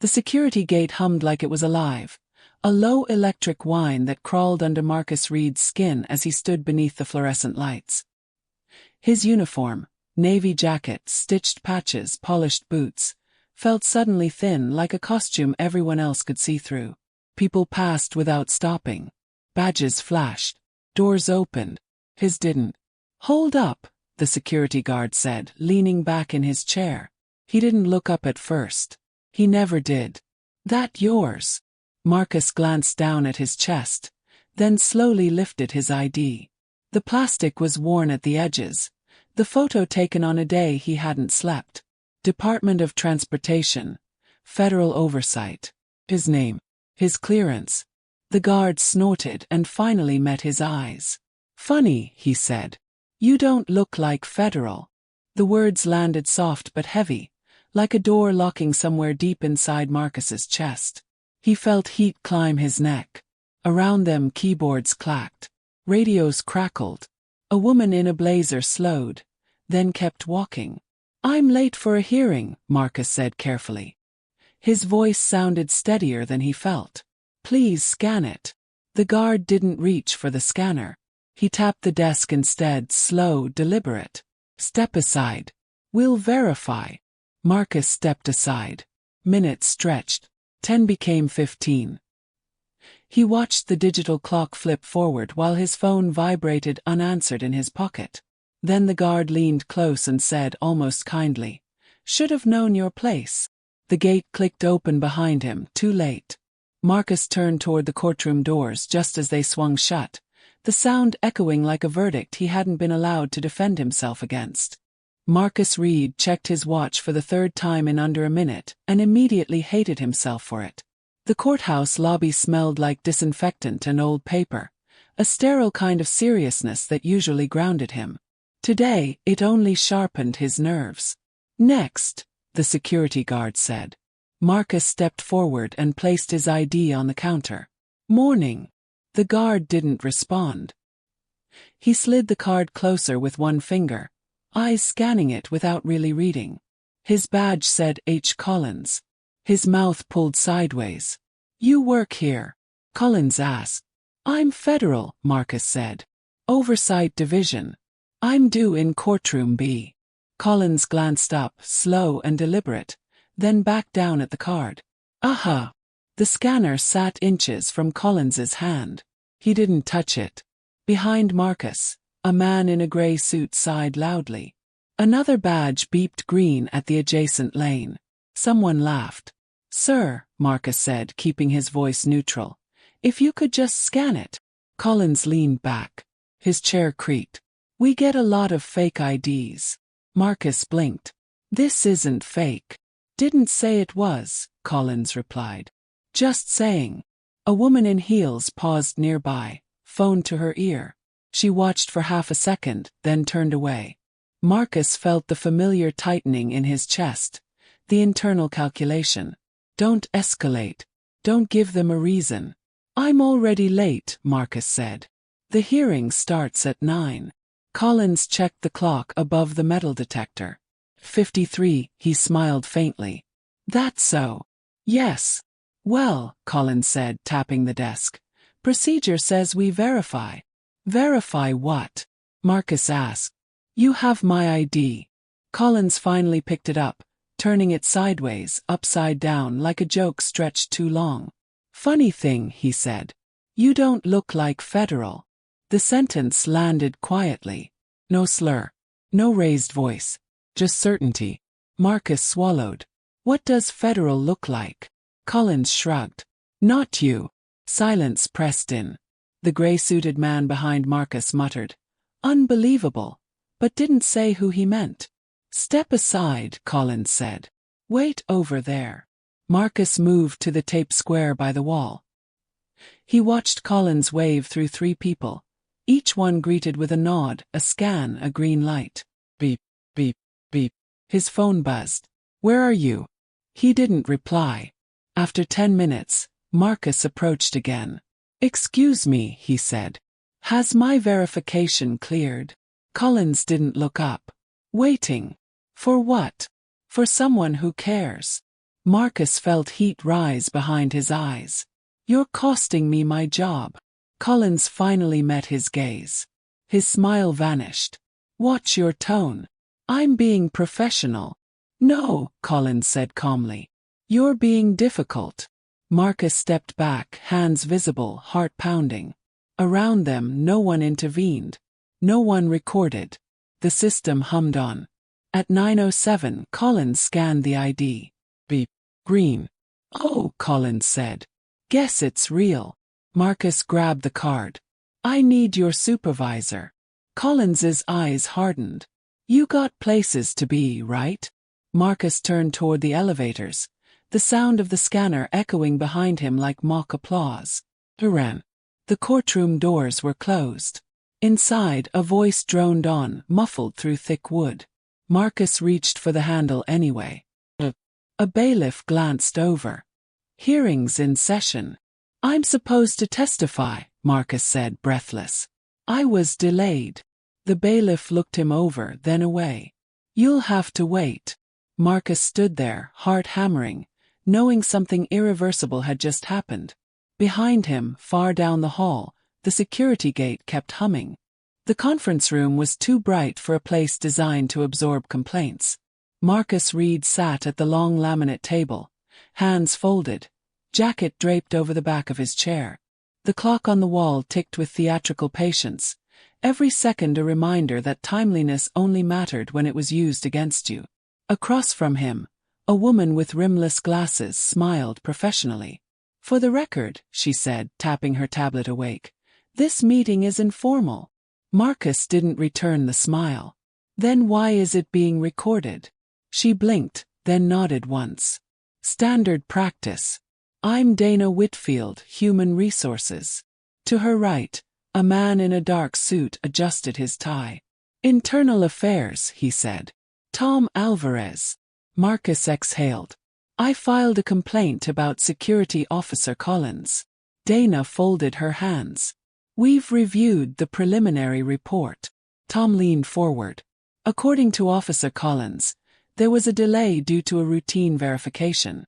The security gate hummed like it was alive, a low electric whine that crawled under Marcus Reed's skin as he stood beneath the fluorescent lights. His uniform, navy jacket, stitched patches, polished boots, felt suddenly thin like a costume everyone else could see through. People passed without stopping. Badges flashed. Doors opened. His didn't. "Hold up," the security guard said, leaning back in his chair. He didn't look up at first. He never did. "That yours?" Marcus glanced down at his chest, then slowly lifted his ID. The plastic was worn at the edges, the photo taken on a day he hadn't slept. Department of Transportation, Federal Oversight. His name. His clearance. The guard snorted and finally met his eyes. "Funny," he said. "You don't look like Federal." The words landed soft but heavy, like a door locking somewhere deep inside Marcus's chest. He felt heat climb his neck. Around them keyboards clacked. Radios crackled. A woman in a blazer slowed, then kept walking. "I'm late for a hearing," Marcus said carefully. His voice sounded steadier than he felt. "Please scan it." The guard didn't reach for the scanner. He tapped the desk instead, slow, deliberate. "Step aside. We'll verify." Marcus stepped aside. Minutes stretched. 10 became 15. He watched the digital clock flip forward while his phone vibrated unanswered in his pocket. Then the guard leaned close and said almost kindly, "Should have known your place." The gate clicked open behind him, too late. Marcus turned toward the courtroom doors just as they swung shut, the sound echoing like a verdict he hadn't been allowed to defend himself against. Marcus Reed checked his watch for the third time in under a minute and immediately hated himself for it. The courthouse lobby smelled like disinfectant and old paper, a sterile kind of seriousness that usually grounded him. Today, it only sharpened his nerves. "Next," the security guard said. Marcus stepped forward and placed his ID on the counter. "Morning." The guard didn't respond. He slid the card closer with one finger, eyes scanning it without really reading. His badge said H. Collins. His mouth pulled sideways. "You work here?" Collins asked. "I'm Federal," Marcus said. "Oversight Division. I'm due in courtroom B." Collins glanced up, slow and deliberate, then back down at the card. "Aha." The scanner sat inches from Collins's hand. He didn't touch it. Behind Marcus, a man in a gray suit sighed loudly. Another badge beeped green at the adjacent lane. Someone laughed. "Sir," Marcus said, keeping his voice neutral, "if you could just scan it." Collins leaned back. His chair creaked. "We get a lot of fake IDs." Marcus blinked. "This isn't fake." "Didn't say it was," Collins replied. "Just saying." A woman in heels paused nearby, phone to her ear. She watched for half a second, then turned away. Marcus felt the familiar tightening in his chest, the internal calculation. Don't escalate. Don't give them a reason. "I'm already late," Marcus said. "The hearing starts at 9. Collins checked the clock above the metal detector. 53, he smiled faintly. "That's so." "Yes." "Well," Collins said, tapping the desk, "procedure says we verify." "Verify what?" Marcus asked. "You have my ID." Collins finally picked it up, turning it sideways, upside down like a joke stretched too long. "Funny thing," he said. "You don't look like Federal." The sentence landed quietly. No slur. No raised voice. Just certainty. Marcus swallowed. "What does Federal look like?" Collins shrugged. "Not you." Silence pressed in. The gray-suited man behind Marcus muttered, "Unbelievable," but didn't say who he meant. "Step aside," Collins said. "Wait over there." Marcus moved to the taped square by the wall. He watched Collins wave through 3 people, each one greeted with a nod, a scan, a green light. Beep, beep, beep. His phone buzzed. "Where are you?" He didn't reply. After 10 minutes, Marcus approached again. "Excuse me," he said. "Has my verification cleared?" Collins didn't look up. "Waiting. For what?" "For someone who cares." Marcus felt heat rise behind his eyes. You're costing me my job. Collins finally met his gaze. His smile vanished. Watch your tone. I'm being professional. No, Collins said calmly. You're being difficult. Marcus stepped back, hands visible, heart pounding. Around them, no one intervened. No one recorded. The system hummed on. At 9:07, Collins scanned the ID. Beep. Green. Oh, Collins said. Guess it's real. Marcus grabbed the card. I need your supervisor. Collins's eyes hardened. You got places to be, right? Marcus turned toward the elevators, the sound of the scanner echoing behind him like mock applause. Duran. The courtroom doors were closed. Inside, a voice droned on, muffled through thick wood. Marcus reached for the handle anyway. A bailiff glanced over. Hearings in session. I'm supposed to testify, Marcus said, breathless. I was delayed. The bailiff looked him over, then away. You'll have to wait. Marcus stood there, heart hammering, knowing something irreversible had just happened. Behind him, far down the hall, the security gate kept humming. The conference room was too bright for a place designed to absorb complaints. Marcus Reed sat at the long laminate table, hands folded, jacket draped over the back of his chair. The clock on the wall ticked with theatrical patience, every second a reminder that timeliness only mattered when it was used against you. Across from him, a woman with rimless glasses smiled professionally. For the record, she said, tapping her tablet awake, this meeting is informal. Marcus didn't return the smile. Then why is it being recorded? She blinked, then nodded once. Standard practice. I'm Dana Whitfield, Human Resources. To her right, a man in a dark suit adjusted his tie. Internal Affairs, he said. Tom Alvarez. Marcus exhaled. I filed a complaint about Security Officer Collins. Dana folded her hands. We've reviewed the preliminary report. Tom leaned forward. According to Officer Collins, there was a delay due to a routine verification.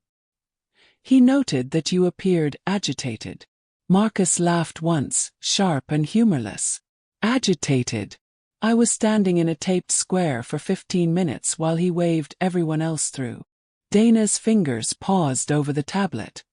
He noted that you appeared agitated. Marcus laughed once, sharp and humorless. Agitated. I was standing in a taped square for 15 minutes while he waved everyone else through. Dana's fingers paused over the tablet.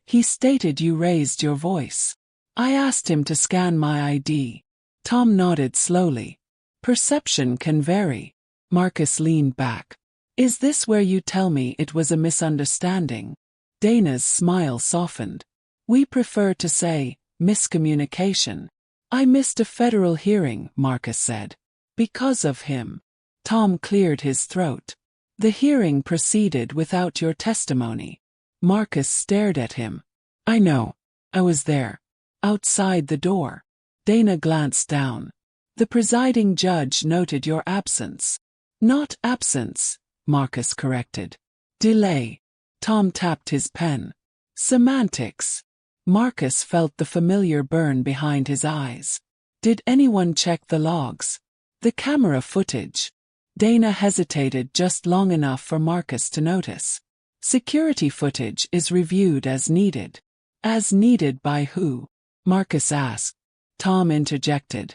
He stated you raised your voice. I asked him to scan my ID. Tom nodded slowly. Perception can vary. Marcus leaned back. Is this where you tell me it was a misunderstanding? Dana's smile softened. We prefer to say, miscommunication. I missed a federal hearing, Marcus said. Because of him. Tom cleared his throat. The hearing proceeded without your testimony. Marcus stared at him. I know. I was there. Outside the door. Dana glanced down. The presiding judge noted your absence. Not absence, Marcus corrected. Delay. Tom tapped his pen. Semantics. Marcus felt the familiar burn behind his eyes. Did anyone check the logs? The camera footage. Dana hesitated just long enough for Marcus to notice. Security footage is reviewed as needed. As needed by who? Marcus asked. Tom interjected.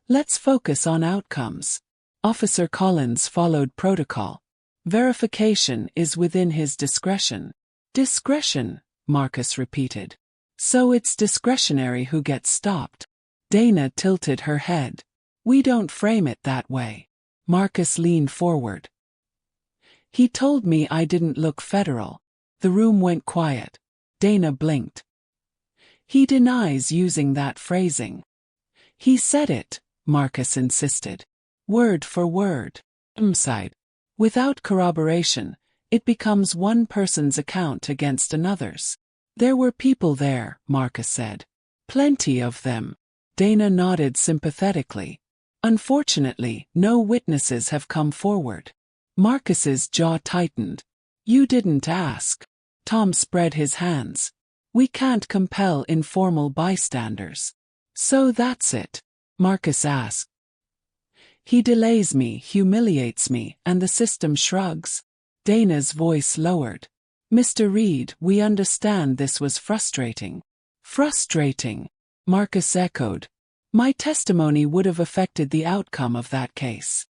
Let's focus on outcomes. Officer Collins followed protocol. Verification is within his discretion. Discretion, Marcus repeated. So it's discretionary who gets stopped. Dana tilted her head. We don't frame it that way. Marcus leaned forward. He told me I didn't look federal. The room went quiet. Dana blinked. He denies using that phrasing. He said it, Marcus insisted. Word for word. Sighed. Without corroboration, it becomes one person's account against another's. There were people there, Marcus said. Plenty of them. Dana nodded sympathetically. Unfortunately, no witnesses have come forward. Marcus's jaw tightened. You didn't ask. Tom spread his hands. We can't compel informal bystanders. So that's it. Marcus asked. He delays me, humiliates me, and the system shrugs. Dana's voice lowered. Mr. Reed, we understand this was frustrating. Frustrating, Marcus echoed. My testimony would have affected the outcome of that case.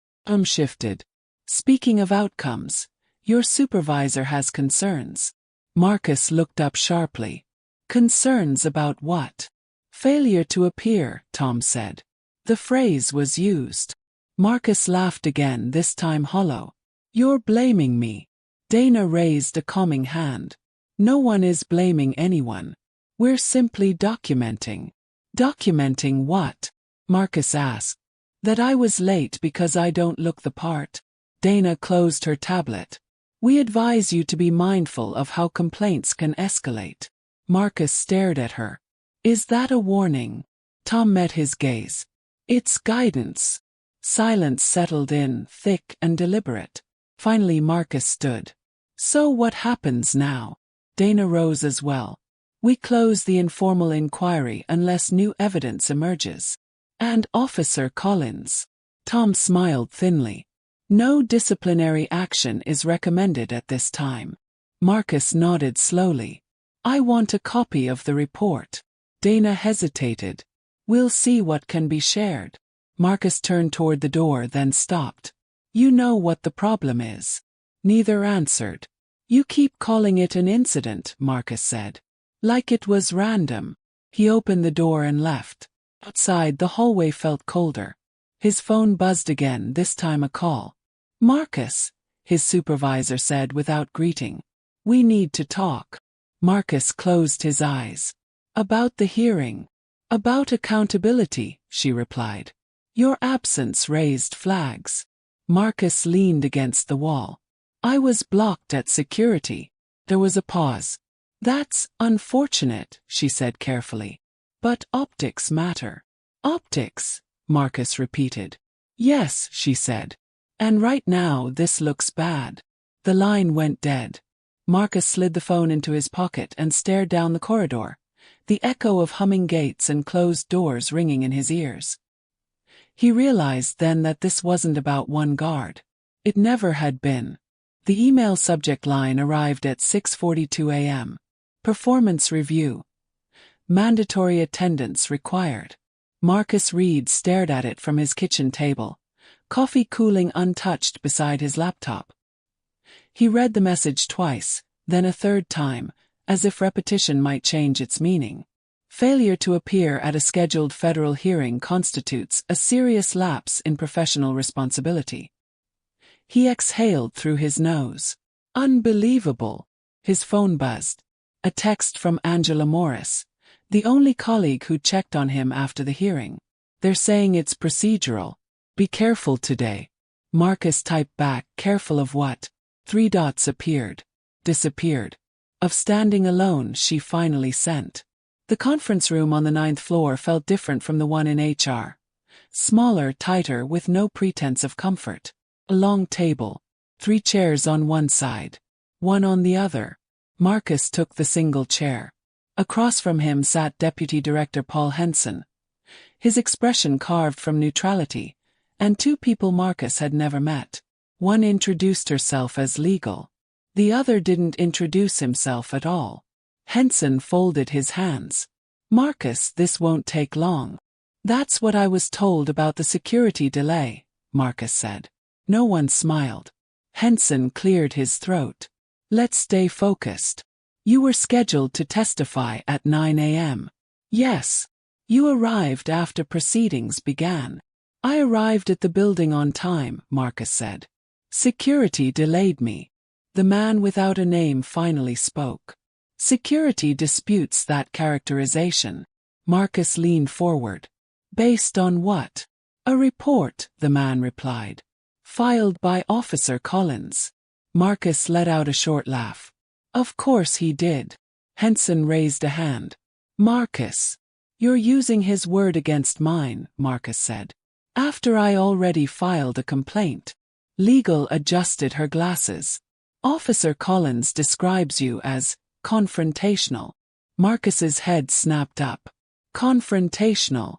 Shifted. Speaking of outcomes, your supervisor has concerns. Marcus looked up sharply. Concerns about what? Failure to appear, Tom said. The phrase was used. Marcus laughed again, this time hollow. You're blaming me. Dana raised a calming hand. No one is blaming anyone. We're simply documenting. Documenting what? Marcus asked. That I was late because I don't look the part. Dana closed her tablet. We advise you to be mindful of how complaints can escalate. Marcus stared at her. Is that a warning? Tom met his gaze. It's guidance. Silence settled in, thick and deliberate. Finally Marcus stood. So what happens now? Dana rose as well. We close the informal inquiry unless new evidence emerges. And Officer Collins. Tom smiled thinly. No disciplinary action is recommended at this time. Marcus nodded slowly. I want a copy of the report. Dana hesitated. We'll see what can be shared. Marcus turned toward the door, then stopped. You know what the problem is. Neither answered. You keep calling it an incident, Marcus said. Like it was random. He opened the door and left. Outside, the hallway felt colder. His phone buzzed again, this time a call. Marcus, his supervisor said without greeting. We need to talk. Marcus closed his eyes. About the hearing. About accountability, she replied. Your absence raised flags. Marcus leaned against the wall. I was blocked at security. There was a pause. That's unfortunate, she said carefully. But optics matter. Optics, Marcus repeated. Yes, she said. And right now this looks bad. The line went dead. Marcus slid the phone into his pocket and stared down the corridor, the echo of humming gates and closed doors ringing in his ears. He realized then that this wasn't about one guard. It never had been. The email subject line arrived at 6:42 a.m. Performance review. Mandatory attendance required. Marcus Reed stared at it from his kitchen table, coffee cooling untouched beside his laptop. He read the message twice, then a third time, as if repetition might change its meaning. Failure to appear at a scheduled federal hearing constitutes a serious lapse in professional responsibility. He exhaled through his nose. Unbelievable. His phone buzzed. A text from Angela Morris, the only colleague who checked on him after the hearing. They're saying it's procedural. Be careful today. Marcus typed back, careful of what? 3 dots appeared. Disappeared. Of standing alone, she finally sent. The conference room on the 9th floor felt different from the one in HR. Smaller, tighter, with no pretense of comfort. A long table. 3 chairs on one side. One on the other. Marcus took the single chair. Across from him sat Deputy Director Paul Henson. His expression carved from neutrality, and 2 people Marcus had never met. One introduced herself as legal. The other didn't introduce himself at all. Henson folded his hands. Marcus, this won't take long. That's what I was told about the security delay, Marcus said. No one smiled. Henson cleared his throat. Let's stay focused. You were scheduled to testify at 9 a.m. Yes. You arrived after proceedings began. I arrived at the building on time, Marcus said. Security delayed me. The man without a name finally spoke. Security disputes that characterization. Marcus leaned forward. Based on what? A report, the man replied. Filed by Officer Collins. Marcus let out a short laugh. Of course he did. Henson raised a hand. Marcus. You're using his word against mine, Marcus said. After I already filed a complaint. Legal adjusted her glasses. Officer Collins describes you as confrontational. Marcus's head snapped up. Confrontational.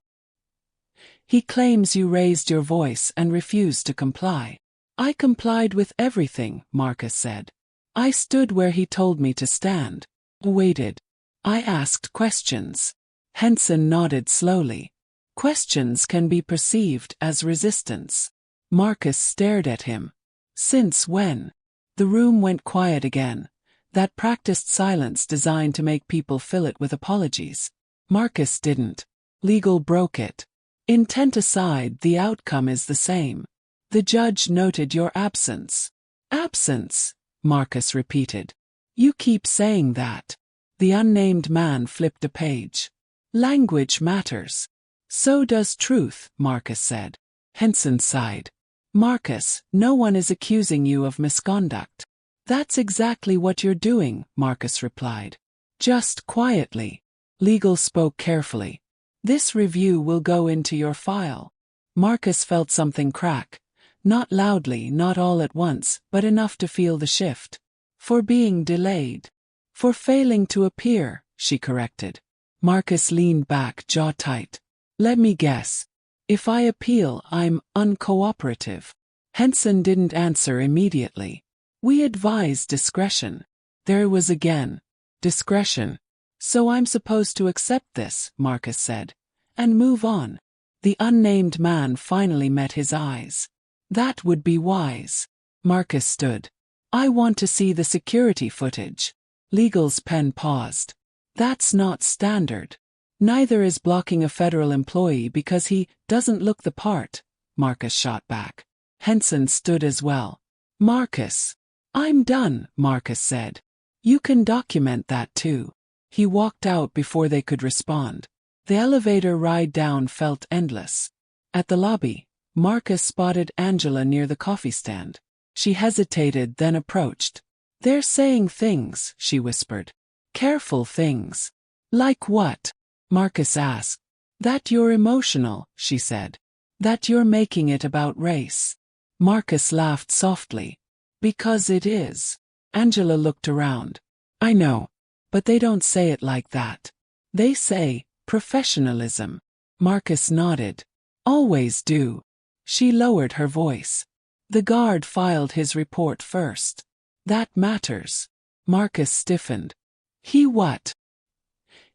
He claims you raised your voice and refused to comply. I complied with everything, Marcus said. I stood where he told me to stand. Waited. I asked questions. Henson nodded slowly. Questions can be perceived as resistance. Marcus stared at him. Since when? The room went quiet again. That practiced silence designed to make people fill it with apologies. Marcus didn't. Legal broke it. Intent aside, the outcome is the same. The judge noted your absence. Absence, Marcus repeated. You keep saying that. The unnamed man flipped a page. Language matters. So does truth, Marcus said. Henson sighed. Marcus, no one is accusing you of misconduct. That's exactly what you're doing, Marcus replied. Just quietly. Legal spoke carefully. This review will go into your file. Marcus felt something crack. Not loudly, not all at once, but enough to feel the shift. For being delayed. For failing to appear, she corrected. Marcus leaned back, jaw tight. Let me guess. If I appeal, I'm uncooperative. Henson didn't answer immediately. We advise discretion. There it was again. Discretion. So I'm supposed to accept this, Marcus said, and move on. The unnamed man finally met his eyes. That would be wise. Marcus stood. I want to see the security footage. Legal's pen paused. That's not standard. Neither is blocking a federal employee because he doesn't look the part, Marcus shot back. Henson stood as well. Marcus. I'm done, Marcus said. You can document that too. He walked out before they could respond. The elevator ride down felt endless. At the lobby, Marcus spotted Angela near the coffee stand. She hesitated, then approached. They're saying things, she whispered. Careful things. Like what? Marcus asked. That you're emotional, she said. That you're making it about race. Marcus laughed softly. Because it is. Angela looked around. I know. But they don't say it like that. They say, professionalism. Marcus nodded. Always do. She lowered her voice. The guard filed his report first. That matters. Marcus stiffened. He what?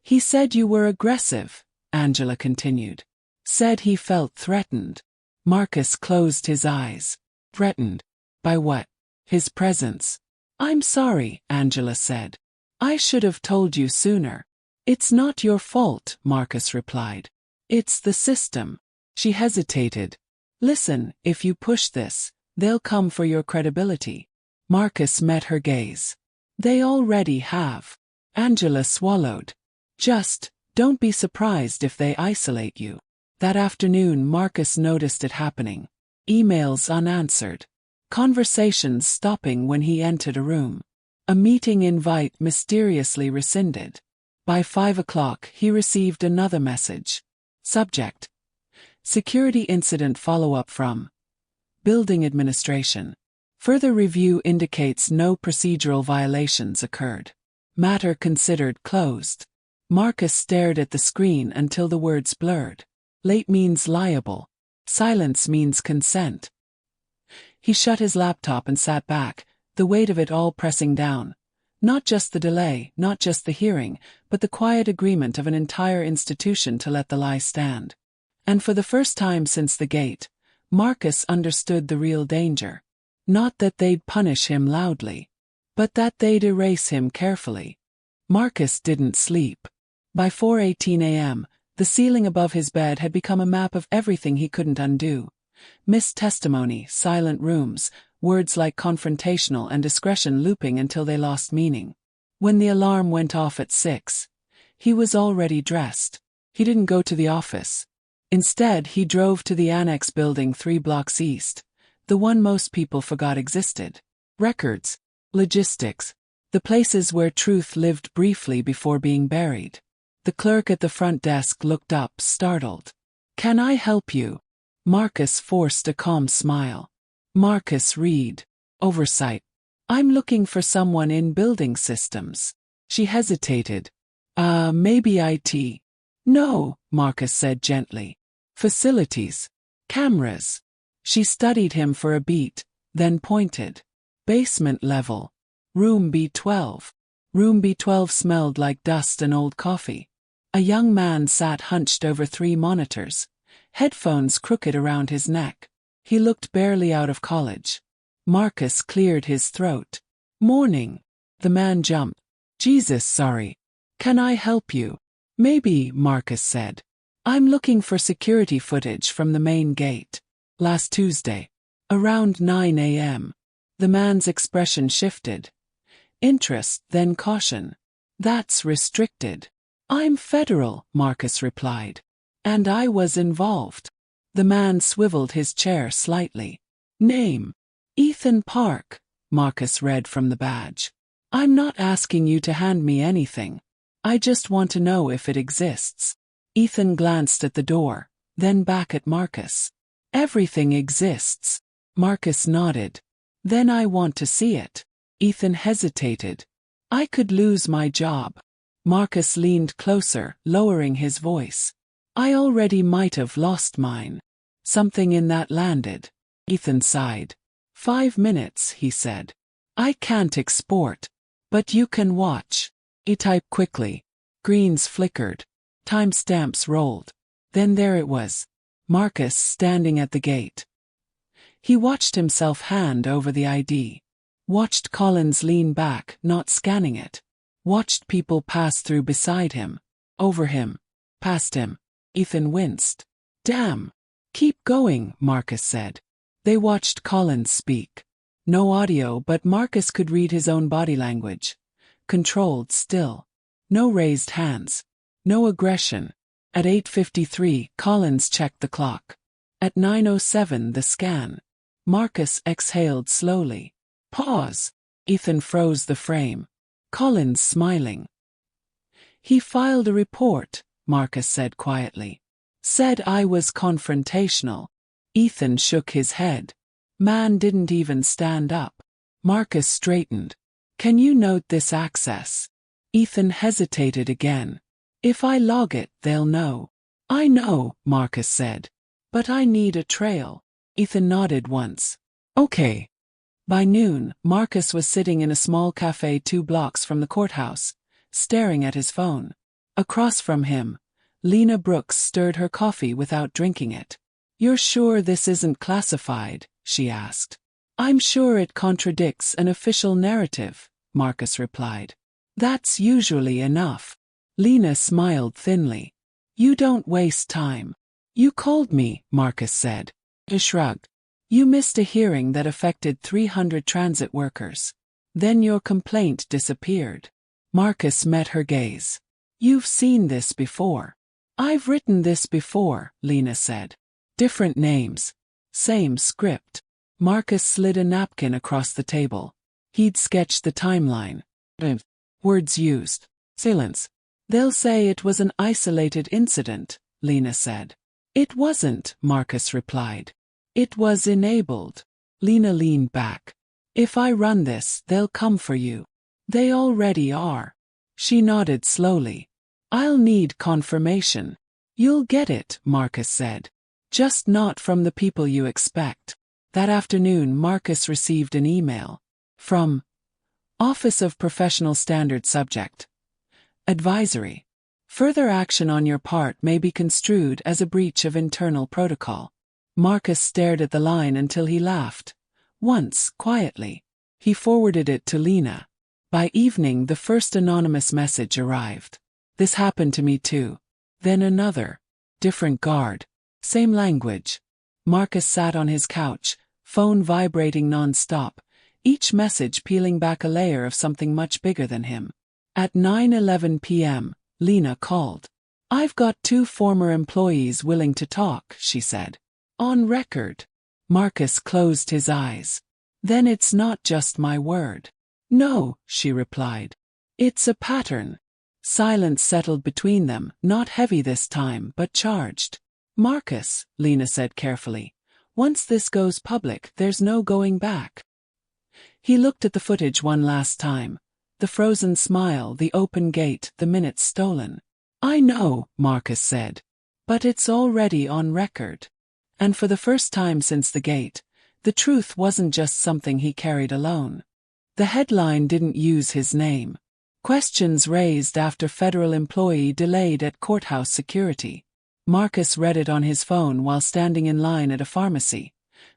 He said you were aggressive, Angela continued. Said he felt threatened. Marcus closed his eyes. Threatened? By what? His presence. I'm sorry, Angela said. I should have told you sooner. It's not your fault, Marcus replied. It's the system. She hesitated. Listen, if you push this, they'll come for your credibility. Marcus met her gaze. They already have. Angela swallowed. Just, don't be surprised if they isolate you. That afternoon Marcus noticed it happening. Emails unanswered. Conversations stopping when he entered a room. A meeting invite mysteriously rescinded. By 5 o'clock he received another message. Subject. Security incident follow-up from Building Administration. Further review indicates no procedural violations occurred. Matter considered closed. Marcus stared at the screen until the words blurred. Late means liable. Silence means consent. He shut his laptop and sat back, the weight of it all pressing down. Not just the delay, not just the hearing, but the quiet agreement of an entire institution to let the lie stand. And for the first time since the gate, Marcus understood the real danger. Not that they'd punish him loudly, but that they'd erase him carefully. Marcus didn't sleep. By 4:18 a.m., the ceiling above his bed had become a map of everything he couldn't undo. Missed testimony, silent rooms, words like confrontational and discretion looping until they lost meaning. When the alarm went off at 6, he was already dressed. He didn't go to the office. Instead, he drove to the annex building 3 blocks east, the one most people forgot existed. Records, logistics, the places where truth lived briefly before being buried. The clerk at the front desk looked up, startled. Can I help you? Marcus forced a calm smile. Marcus Reed. Oversight. I'm looking for someone in building systems. She hesitated. Maybe IT. No, Marcus said gently. Facilities. Cameras. She studied him for a beat. then pointed. Basement level. Room B12. Room B12 smelled like dust and old coffee. A young man sat hunched over 3 monitors, headphones crooked around his neck. He looked barely out of college. Marcus cleared his throat. "Morning." The man jumped. "Jesus, sorry. Can I help you?" "Maybe," Marcus said. "I'm looking for security footage from the main gate. Last Tuesday. Around 9 a.m. The man's expression shifted. Interest, then caution. "That's restricted." "I'm federal," Marcus replied. "And I was involved." The man swiveled his chair slightly. "Name?" "Ethan Park," Marcus read from the badge. "I'm not asking you to hand me anything. I just want to know if it exists." Ethan glanced at the door, then back at Marcus. "Everything exists." Marcus nodded. "Then I want to see it." Ethan hesitated. "I could lose my job." Marcus leaned closer, lowering his voice. "I already might have lost mine." Something in that landed. Ethan sighed. 5 minutes, he said. "I can't export. But you can watch." He typed quickly. Greens flickered. Timestamps rolled. Then there it was. Marcus standing at the gate. He watched himself hand over the ID. Watched Collins lean back, not scanning it. Watched people pass through beside him. Over him. Past him. Ethan winced. "Damn." "Keep going," Marcus said. They watched Collins speak. No audio, but Marcus could read his own body language. Controlled, still. No raised hands. No aggression. At 8:53, Collins checked the clock. At 9:07, the scan. Marcus exhaled slowly. Pause. Ethan froze the frame. Collins smiling. "He filed a report," Marcus said quietly. "Said I was confrontational." Ethan shook his head. Man didn't even stand up. Marcus straightened. "Can you note this access?" Ethan hesitated again. "If I log it, they'll know." "I know," Marcus said. "But I need a trail." Ethan nodded once. "Okay." By noon, Marcus was sitting in a small cafe 2 blocks from the courthouse, staring at his phone. Across from him, Lena Brooks stirred her coffee without drinking it. "You're sure this isn't classified?" she asked. "I'm sure it contradicts an official narrative," Marcus replied. "That's usually enough." Lena smiled thinly. "You don't waste time." "You called me," Marcus said. He shrugged. "You missed a hearing that affected 300 transit workers. Then your complaint disappeared." Marcus met her gaze. "You've seen this before." "I've written this before," Lena said. "Different names. Same script." Marcus slid a napkin across the table. He'd sketched the timeline. Words used. Silence. "They'll say it was an isolated incident," Lena said. "It wasn't," Marcus replied. "It was enabled." Lena leaned back. "If I run this, they'll come for you." "They already are." She nodded slowly. "I'll need confirmation." "You'll get it," Marcus said. "Just not from the people you expect." That afternoon, Marcus received an email. From Office of Professional Standards Subject. Advisory. Further action on your part may be construed as a breach of internal protocol. Marcus stared at the line until he laughed. Once, quietly. He forwarded it to Lena. By evening, the first anonymous message arrived. "This happened to me too." Then another. Different guard. Same language. Marcus sat on his couch, phone vibrating non-stop, each message peeling back a layer of something much bigger than him. At 9:11 p.m., Lena called. "I've got 2 former employees willing to talk," she said. "On record." Marcus closed his eyes. "Then it's not just my word." "No," she replied. "It's a pattern." Silence settled between them, not heavy this time, but charged. "Marcus," Lena said carefully, "once this goes public, there's no going back." He looked at the footage one last time. The frozen smile, the open gate, the minutes stolen. "I know," Marcus said. "But it's already on record." And for the first time since the gate, The truth wasn't just something he carried alone. The headline didn't use his name. Questions raised after federal employee delayed at courthouse security. Marcus read it on his phone while standing in line at a pharmacy,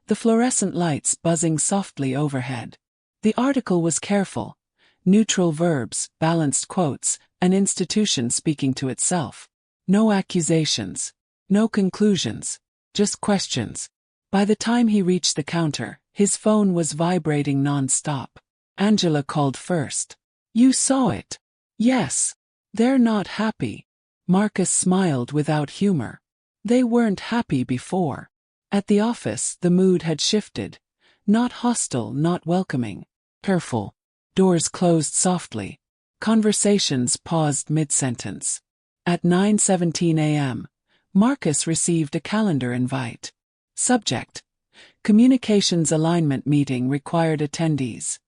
the fluorescent lights buzzing softly overhead. The article was careful. Neutral verbs, balanced quotes, an institution speaking to itself. No accusations. No conclusions. Just questions. By the time he reached the counter, his phone was vibrating non-stop. Angela called first. "You saw it." "Yes." "They're not happy." Marcus smiled without humor. They weren't happy before. At the office, the mood had shifted. Not hostile, not welcoming. Careful. Doors closed softly. Conversations paused mid-sentence. At 9:17 a.m., Marcus received a calendar invite. Subject: Communications Alignment Meeting required attendees.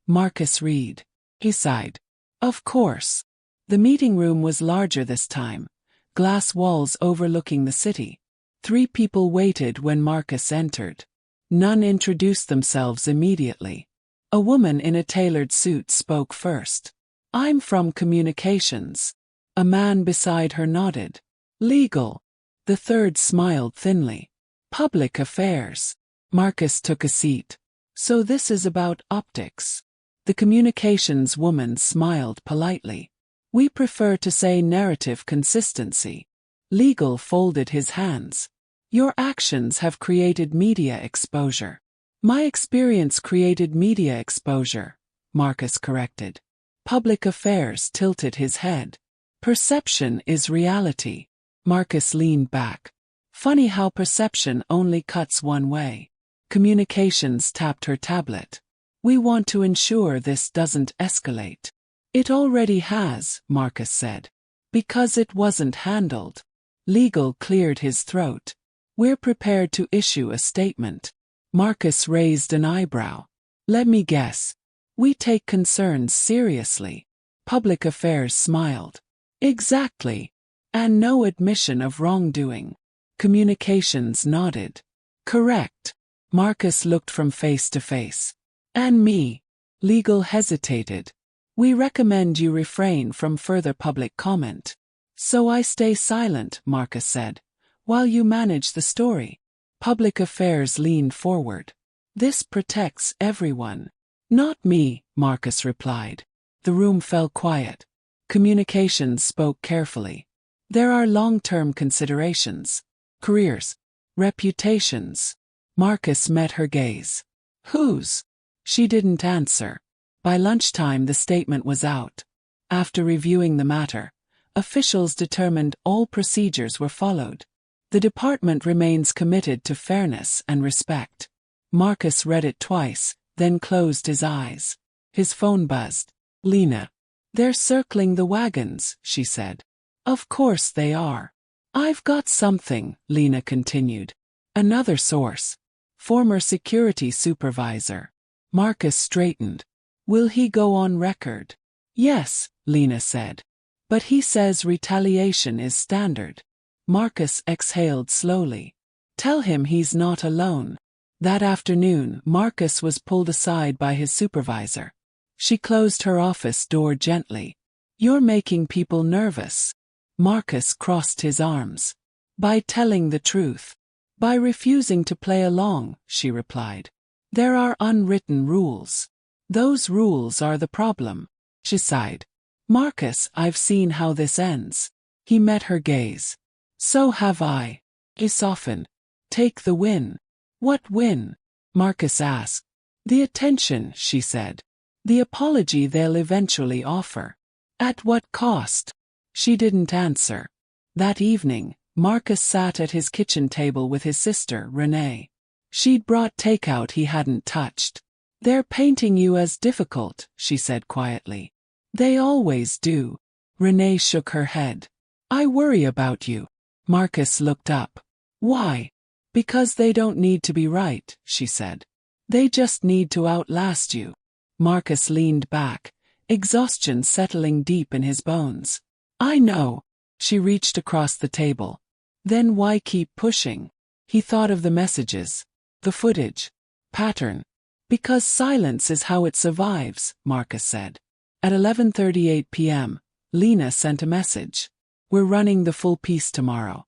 Marcus read. He sighed. Of course. The meeting room was larger this time, glass walls overlooking the city. 3 people waited when Marcus entered. None introduced themselves immediately. A woman in a tailored suit spoke first. "I'm from communications." A man beside her nodded. "Legal." The third smiled thinly. "Public affairs." Marcus took a seat. "So this is about optics." The communications woman smiled politely. "We prefer to say narrative consistency." Legal folded his hands. "Your actions have created media exposure." "My experience created media exposure," Marcus corrected. Public affairs tilted his head. "Perception is reality." Marcus leaned back. Funny how perception only cuts one way. Communications tapped her tablet. "We want to ensure this doesn't escalate." "It already has," Marcus said. "Because it wasn't handled." Legal cleared his throat. "We're prepared to issue a statement." Marcus raised an eyebrow. "Let me guess. We take concerns seriously." Public affairs smiled. "Exactly. And no admission of wrongdoing." Communications nodded. "Correct." Marcus looked from face to face. "And me?" Legal hesitated. "We recommend you refrain from further public comment." "So I stay silent," Marcus said, "while you manage the story." Public affairs leaned forward. "This protects everyone." "Not me," Marcus replied. The room fell quiet. Communications spoke carefully. "There are long-term considerations. Careers. Reputations." Marcus met her gaze. "Whose?" She didn't answer. By lunchtime the statement was out. After reviewing the matter, officials determined all procedures were followed. The department remains committed to fairness and respect. Marcus read it twice, then closed his eyes. His phone buzzed. "Lena." "They're circling the wagons," she said. "Of course they are." "I've got something," Lena continued. "Another source. Former security supervisor." Marcus straightened. "Will he go on record?" "Yes," Lena said. "But he says retaliation is standard." Marcus exhaled slowly. "Tell him he's not alone." That afternoon, Marcus was pulled aside by his supervisor. She closed her office door gently. "You're making people nervous." Marcus crossed his arms. "By telling the truth." "By refusing to play along," she replied. "There are unwritten rules. Those rules are the problem." She sighed. "Marcus, I've seen how this ends." He met her gaze. "So have I." He softened. "Take the win." "What win?" Marcus asked. "The attention," she said. "The apology they'll eventually offer." "At what cost?" She didn't answer. That evening, Marcus sat at his kitchen table with his sister, Renee. She'd brought takeout he hadn't touched. "They're painting you as difficult," she said quietly. "They always do." Renee shook her head. "I worry about you." Marcus looked up. "Why?" "Because they don't need to be right," she said. "They just need to outlast you." Marcus leaned back, exhaustion settling deep in his bones. "I know." She reached across the table. "Then why keep pushing?" He thought of the messages. The footage. Pattern. Because silence is how it survives, Marcus said. At 11:38 p.m., Lena sent a message. We're running the full piece tomorrow.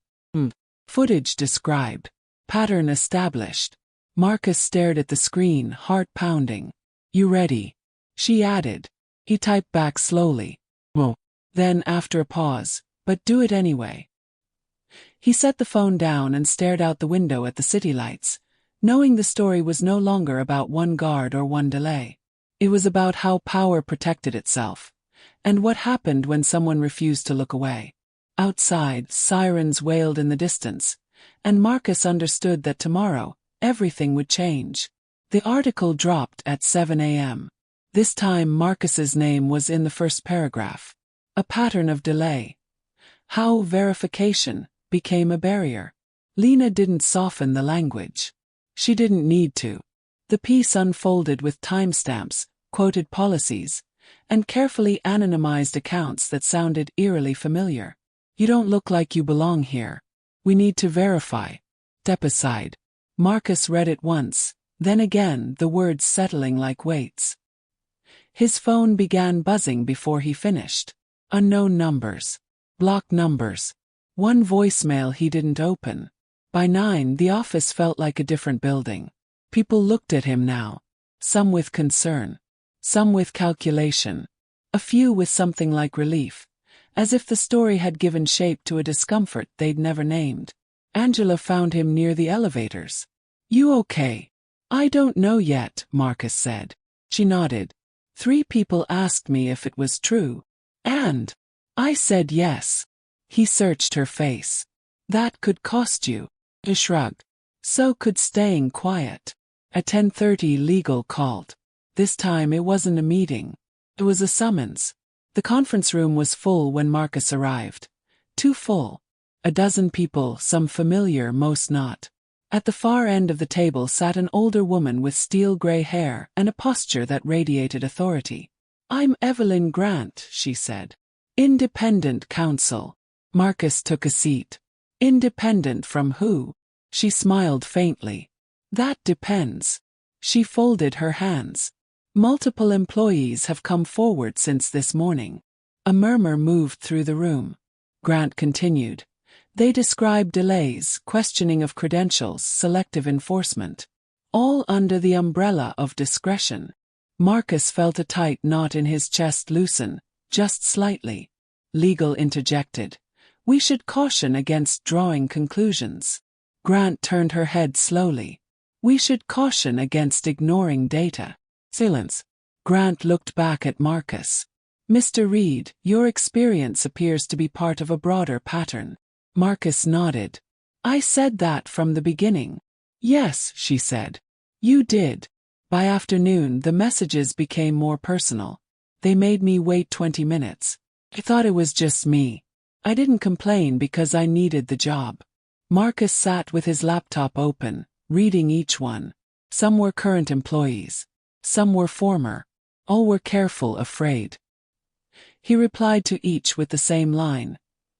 Footage described. Pattern established. Marcus stared at the screen, heart pounding. You ready? She added. He typed back slowly. Well. Then, after a pause, but do it anyway. He set the phone down and stared out the window at the city lights, knowing the story was no longer about one guard or one delay. It was about how power protected itself, and what happened when someone refused to look away. Outside, sirens wailed in the distance, and Marcus understood that tomorrow, everything would change. The article dropped at 7 a.m. This time Marcus's name was in the first paragraph. A pattern of delay. How verification became a barrier. Lena didn't soften the language. She didn't need to. The piece unfolded with timestamps, quoted policies, and carefully anonymized accounts that sounded eerily familiar. You don't look like you belong here. We need to verify. Step aside. Marcus read it once, then again, the words settling like weights. His phone began buzzing before he finished. Unknown numbers. Blocked numbers. One voicemail he didn't open. By 9, the office felt like a different building. People looked at him now. Some with concern. Some with calculation. A few with something like relief. As if the story had given shape to a discomfort they'd never named. Angela found him near the elevators. You okay? I don't know yet, Marcus said. She nodded. 3 people asked me if it was true. And I said yes. He searched her face. That could cost you. He shrugged. So could staying quiet. At 10:30 legal called. This time it wasn't a meeting. It was a summons. The conference room was full when Marcus arrived. Too full. A dozen people, some familiar, most not. At the far end of the table sat an older woman with steel-gray hair and a posture that radiated authority. I'm Evelyn Grant, she said. Independent counsel. Marcus took a seat. Independent from who? She smiled faintly. That depends. She folded her hands. Multiple employees have come forward since this morning. A murmur moved through the room. Grant continued. They described delays, questioning of credentials, selective enforcement. All under the umbrella of discretion. Marcus felt a tight knot in his chest loosen, just slightly. Legal interjected. We should caution against drawing conclusions. Grant turned her head slowly. We should caution against ignoring data. Silence. Grant looked back at Marcus. Mr. Reed, your experience appears to be part of a broader pattern. Marcus nodded. I said that from the beginning. Yes, she said. You did. By afternoon, the messages became more personal. They made me wait 20 minutes. I thought it was just me. I didn't complain because I needed the job. Marcus sat with his laptop open, reading each one. Some were current employees. Some were former. All were careful, afraid. He replied to each with the same line.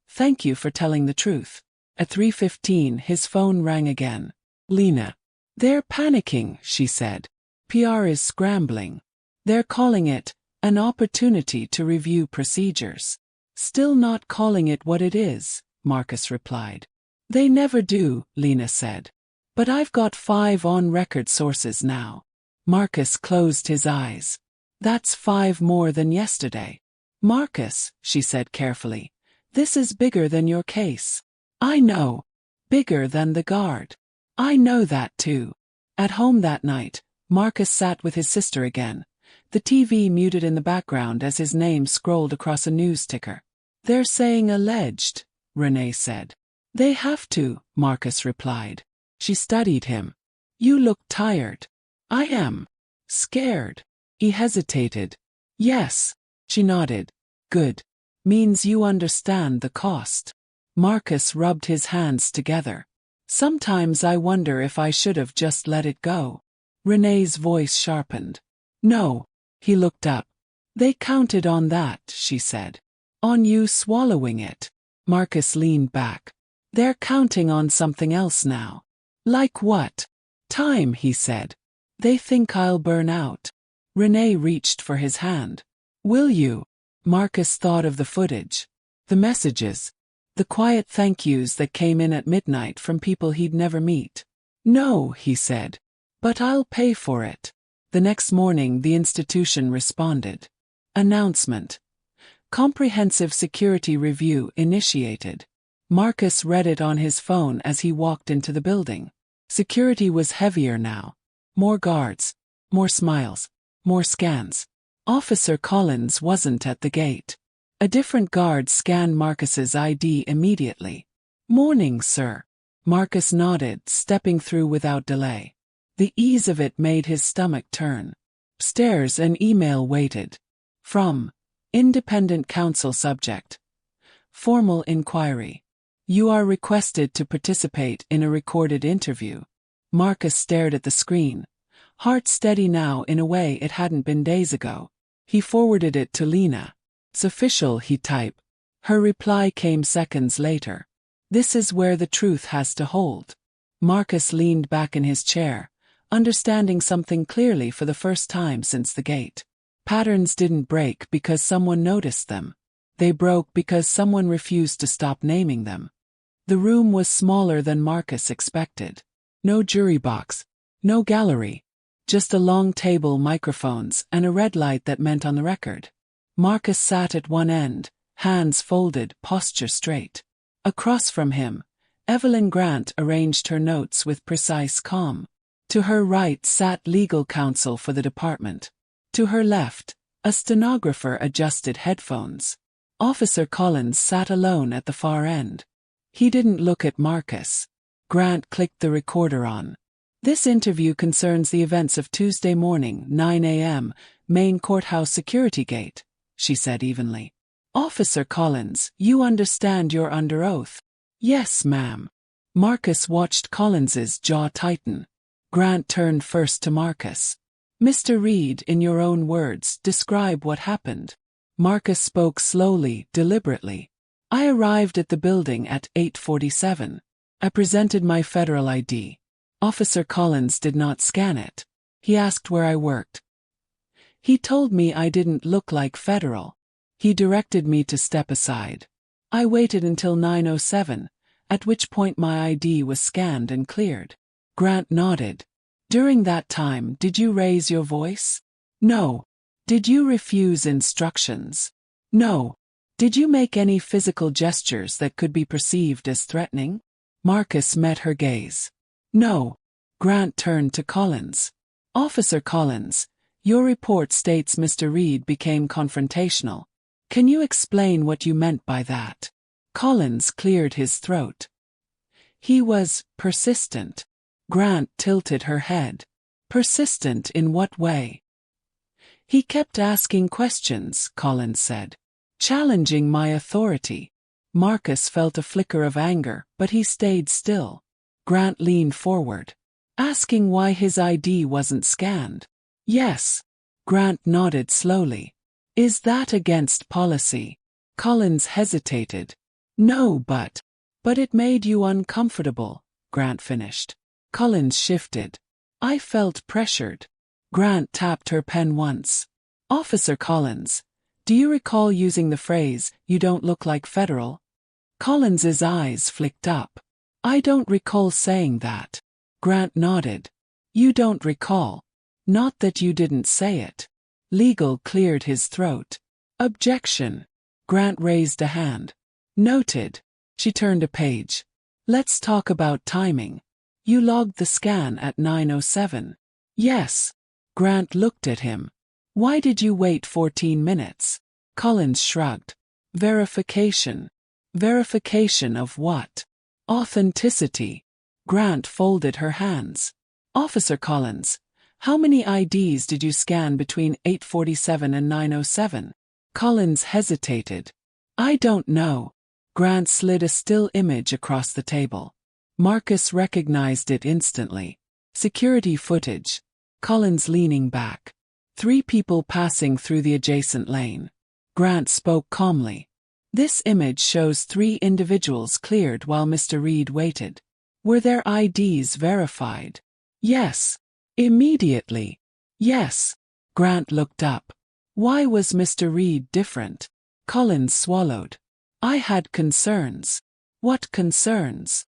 Thank you for telling the truth. At 3:15 his phone rang again. Lena. They're panicking, she said. PR is scrambling. They're calling it an opportunity to review procedures. Still not calling it what it is, Marcus replied. They never do, Lena said. But I've got 5 on-record sources now. Marcus closed his eyes. That's 5 more than yesterday. Marcus, she said carefully, this is bigger than your case. I know. Bigger than the guard. I know that too. At home that night, Marcus sat with his sister again. The TV muted in the background as his name scrolled across a news ticker. They're saying alleged, Renee said. They have to, Marcus replied. She studied him. You look tired. I am. Scared. He hesitated. Yes. She nodded. Good. Means you understand the cost. Marcus rubbed his hands together. Sometimes I wonder if I should have just let it go. Renee's voice sharpened. No. He looked up. They counted on that, she said. On you swallowing it. Marcus leaned back. They're counting on something else now. Like what? Time, he said. They think I'll burn out. Renee reached for his hand. Will you? Marcus thought of the footage. The messages. The quiet thank yous that came in at midnight from people he'd never meet. No, he said. But I'll pay for it. The next morning the institution responded. Announcement. Comprehensive security review initiated. Marcus read it on his phone as he walked into the building. Security was heavier now. More guards. More smiles. More scans. Officer Collins wasn't at the gate. A different guard scanned Marcus's ID immediately. Morning, sir. Marcus nodded, stepping through without delay. The ease of it made his stomach turn. Upstairs an email waited. From Independent Counsel subject. Formal inquiry. You are requested to participate in a recorded interview. Marcus stared at the screen. Heart steady now in a way it hadn't been days ago. He forwarded it to Lena. It's official, he typed. Her reply came seconds later. This is where the truth has to hold. Marcus leaned back in his chair, understanding something clearly for the first time since the gate. Patterns didn't break because someone noticed them. They broke because someone refused to stop naming them. The room was smaller than Marcus expected. No jury box. No gallery. Just a long table, microphones, and a red light that meant on the record. Marcus sat at one end, hands folded, posture straight. Across from him, Evelyn Grant arranged her notes with precise calm. To her right sat legal counsel for the department. To her left, a stenographer adjusted headphones. Officer Collins sat alone at the far end. He didn't look at Marcus. Grant clicked the recorder on. This interview concerns the events of Tuesday morning, 9 a.m., main courthouse security gate, she said evenly. Officer Collins, you understand you're under oath? Yes, ma'am. Marcus watched Collins's jaw tighten. Grant turned first to Marcus. Mr. Reed, in your own words, describe what happened. Marcus spoke slowly, deliberately. I arrived at the building at 8:47. I presented my federal ID. Officer Collins did not scan it. He asked where I worked. He told me I didn't look like federal. He directed me to step aside. I waited until 9:07, at which point my ID was scanned and cleared. Grant nodded. During that time, did you raise your voice? No. Did you refuse instructions? No. Did you make any physical gestures that could be perceived as threatening? Marcus met her gaze. No. Grant turned to Collins. Officer Collins, your report states Mr. Reed became confrontational. Can you explain what you meant by that? Collins cleared his throat. He was persistent. Grant tilted her head. Persistent in what way? He kept asking questions, Collins said. Challenging my authority. Marcus felt a flicker of anger, but he stayed still. Grant leaned forward. Asking why his ID wasn't scanned. Yes. Grant nodded slowly. Is that against policy? Collins hesitated. No, but it made you uncomfortable, Grant finished. Collins shifted. I felt pressured. Grant tapped her pen once. Officer Collins, do you recall using the phrase, you don't look like federal? Collins's eyes flicked up. I don't recall saying that. Grant nodded. You don't recall. Not that you didn't say it. Legal cleared his throat. Objection. Grant raised a hand. Noted. She turned a page. Let's talk about timing. You logged the scan at 9:07. Yes. Grant looked at him. Why did you wait 14 minutes? Collins shrugged. Verification. Verification of what? Authenticity. Grant folded her hands. Officer Collins, how many IDs did you scan between 8:47 and 9:07? Collins hesitated. I don't know. Grant slid a still image across the table. Marcus recognized it instantly. Security footage. Collins leaning back. 3 people passing through the adjacent lane. Grant spoke calmly. This image shows 3 individuals cleared while Mr. Reed waited. Were their IDs verified? Yes. Immediately. Yes. Grant looked up. Why was Mr. Reed different? Collins swallowed. I had concerns. What concerns?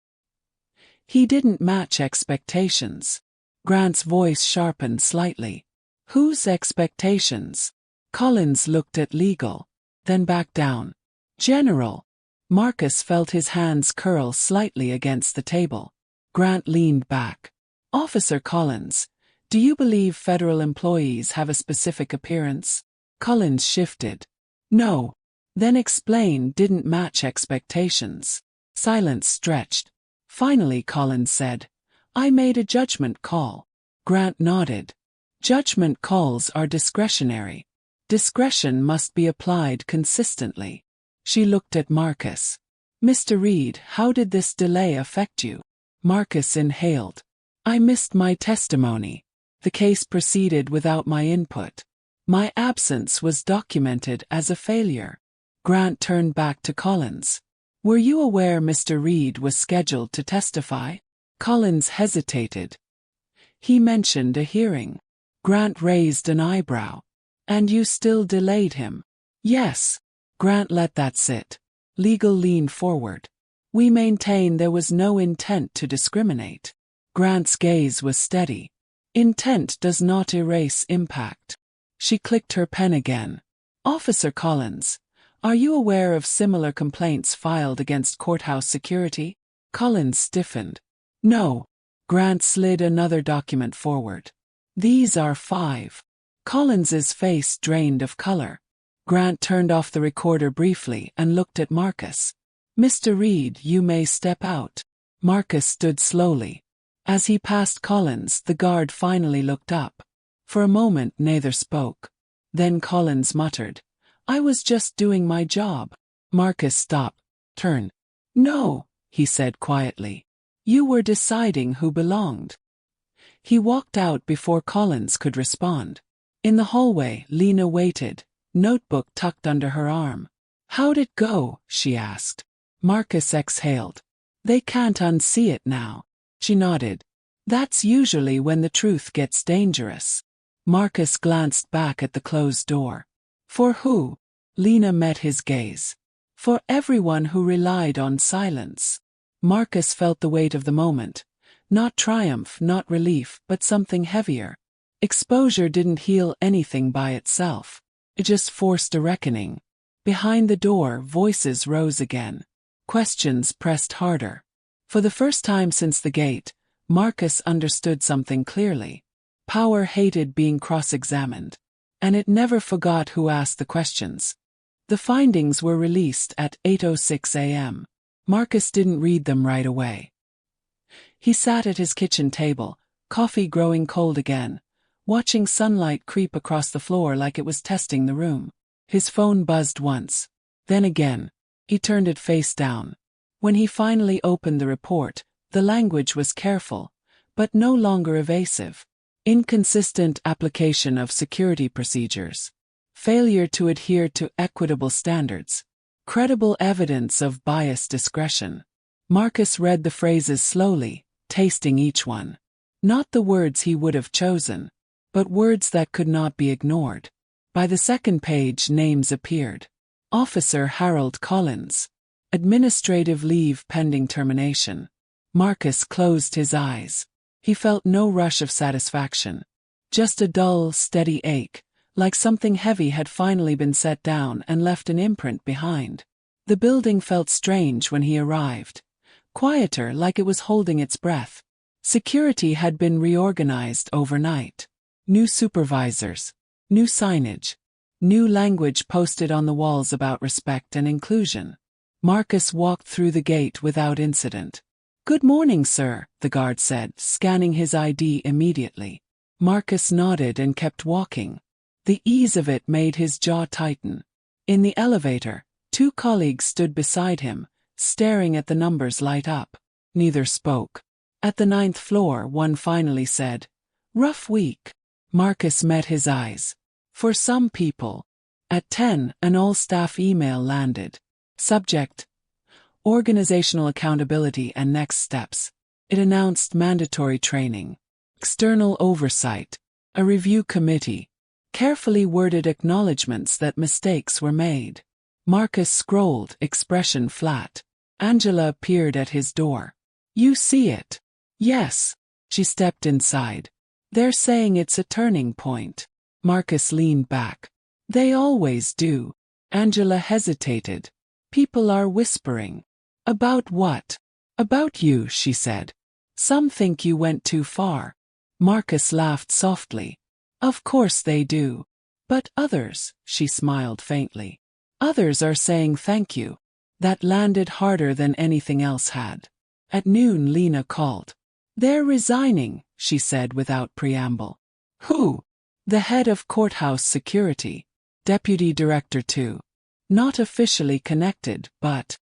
He didn't match expectations. Grant's voice sharpened slightly. Whose expectations? Collins looked at legal, then back down. General. Marcus felt his hands curl slightly against the table. Grant leaned back. Officer Collins, do you believe federal employees have a specific appearance? Collins shifted. No. Then explain didn't match expectations. Silence stretched. Finally Collins said, I made a judgment call. Grant nodded. Judgment calls are discretionary. Discretion must be applied consistently. She looked at Marcus. Mr. Reed, how did this delay affect you? Marcus inhaled. I missed my testimony. The case proceeded without my input. My absence was documented as a failure. Grant turned back to Collins. Were you aware Mr. Reed was scheduled to testify? Collins hesitated. He mentioned a hearing. Grant raised an eyebrow. And you still delayed him? Yes. Grant let that sit. Legal leaned forward. We maintain there was no intent to discriminate. Grant's gaze was steady. Intent does not erase impact. She clicked her pen again. Officer Collins, are you aware of similar complaints filed against courthouse security? Collins stiffened. No. Grant slid another document forward. These are 5. Collins's face drained of color. Grant turned off the recorder briefly and looked at Marcus. Mr. Reed, you may step out. Marcus stood slowly. As he passed Collins, the guard finally looked up. For a moment neither spoke. Then Collins muttered, I was just doing my job. Marcus stopped. Turn. No, he said quietly. You were deciding who belonged. He walked out before Collins could respond. In the hallway, Lena waited, notebook tucked under her arm. How'd it go? She asked. Marcus exhaled. They can't unsee it now. She nodded. That's usually when the truth gets dangerous. Marcus glanced back at the closed door. For who? Lena met his gaze. For everyone who relied on silence. Marcus felt the weight of the moment. Not triumph, not relief, but something heavier. Exposure didn't heal anything by itself. It just forced a reckoning. Behind the door, voices rose again. Questions pressed harder. For the first time since the gate, Marcus understood something clearly. Power hated being cross-examined. And it never forgot who asked the questions. The findings were released at 8:06 a.m. Marcus didn't read them right away. He sat at his kitchen table, coffee growing cold again, watching sunlight creep across the floor like it was testing the room. His phone buzzed once. Then again. He turned it face down. When he finally opened the report, the language was careful, but no longer evasive. Inconsistent application of security procedures. Failure to adhere to equitable standards. Credible evidence of biased discretion. Marcus read the phrases slowly, tasting each one. Not the words he would have chosen, but words that could not be ignored. By the second page, names appeared. Officer Harold Collins. Administrative leave pending termination. Marcus closed his eyes. He felt no rush of satisfaction. Just a dull, steady ache, like something heavy had finally been set down and left an imprint behind. The building felt strange when he arrived. Quieter, like it was holding its breath. Security had been reorganized overnight. New supervisors. New signage. New language posted on the walls about respect and inclusion. Marcus walked through the gate without incident. Good morning, sir, the guard said, scanning his ID immediately. Marcus nodded and kept walking. The ease of it made his jaw tighten. In the elevator, 2 colleagues stood beside him, staring at the numbers light up. Neither spoke. At the 9th floor, one finally said, Rough week. Marcus met his eyes. For some people. At 10, an all-staff email landed. Subject: Organizational accountability and next steps. It announced mandatory training. external oversight, a review committee, carefully worded acknowledgments that mistakes were made. Marcus scrolled, expression flat. Angela appeared at his door. You see it? Yes. She stepped inside. They're saying it's a turning point. Marcus leaned back. They always do. Angela hesitated. People are whispering. About what? About you, she said. Some think you went too far. Marcus laughed softly. Of course they do. But others, she smiled faintly. Others are saying thank you. That landed harder than anything else had. At noon, Lena called. They're resigning, she said without preamble. Who? The head of courthouse security. Deputy director too. Not officially connected, but